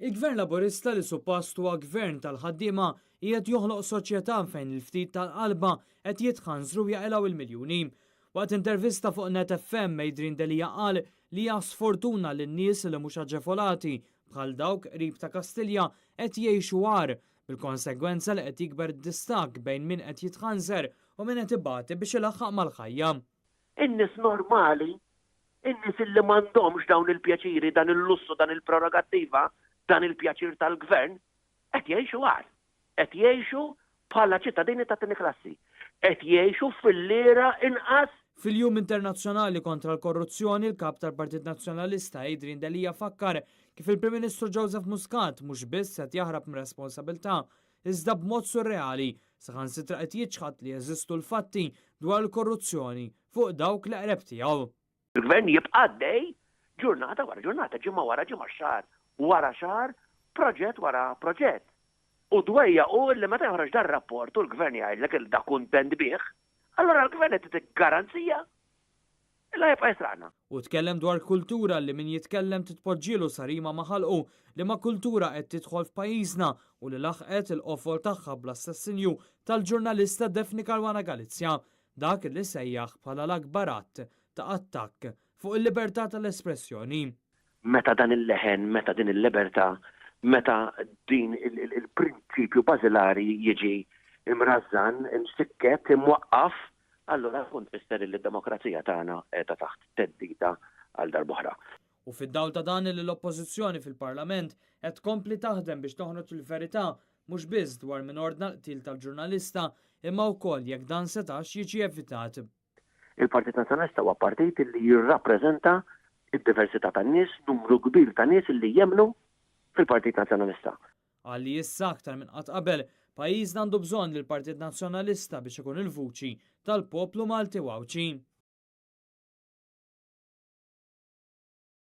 Il-Gvern Laburista li suppost huwa gvern tal-ħaddiema qiegħed joħloq soċjetà fejn il-ftit tal-qalba qed jitħanżru jaqilgħu il-miljuni. Waqt intervista fuq Net FM Mejdrin Delija qal li hija sfortuna lin-nies li mhux aġefolati bħal dawk qrib ta' Kastilja qed jgħixu għar, bil-konsegwenza li qed jikber distak bejn min qed jitħanżer u min qed ibati biex ilaħħaq mal-ħajja. In-nies normali, in-nies illi m'għandhomx dawn il-pjaċiri, dan il-lussu, dan il-prerogattiva, dan il-pjaċir tal-gvern, qed jgħixu għar. Qed jgħixu bħala ċittadini ta' tieni klassi. Qed jgħixu fil-lira inqas. Fil-Jum Internazzjonali kontra l-Korruzzjoni, il-kap tal-Partit Nazzjonalista Mejdrin Delija fakkar kif il-Prim Ministru Joseph Muscat mhux biss qed jaħrab minn responsabilità, iżda b'mod surreali saħansitra qed jiġħad li jeżistu l-fatti dwar il-korruzzjoni fuq dawk li qreb tiegħu. Il-gvern jibqa' għaddej ġurnata wara ġurnata, ġimgħa wara ġimgħa, xahar wara xahar, proġett wara proġett. U dwejja u li meta joħroġ dar rapport u l-gvern jgħidlek il da kuntent bih, allora l-gvern qed titik garanzija illa jibqa' jisraqna. U tkellem dwar kultura li min jitkellem titpoġġielu sarima ma ħalqu li ma kultura qed tidħol f'pajjiżna u li laħqet il-qofol tagħha bl-assassinju tal-ġurnalista Defni Caruana Galizia, dak li sejjaħ bħala l-akbar att ta' attakk fuq il-libertà tal-espressjoni. Meta dan il-leħen, meta din il-libertà, meta din il-prinċipju bażilari jiġi imrażżan, imsikket, imwaqqaf, allura kun tfisser li d-demokrazija tagħna qiegħda taħt teddida għal darb'oħra. U fid-dawl ta' dan li l-oppożizzjoni fil-Parlament qed tkompli taħdem biex toħroġ il-verità mhux biss dwar min ordna l-qtil tal-ġurnalista imma wkoll jekk dan setax jiġi evitat. Il-Partit Nazzjonalista huwa partit li jirrappreżenta id-diversità tan-nies, numru kbir ta' nies li jemmnu fil-Partit Nazzjonalista. Għalli issa aktar minn qatt qabel pajjiżna għandu bżonn lill-Partit Nazzjonalista biex ikun il-vuċi tal-poplu Malti wawċin.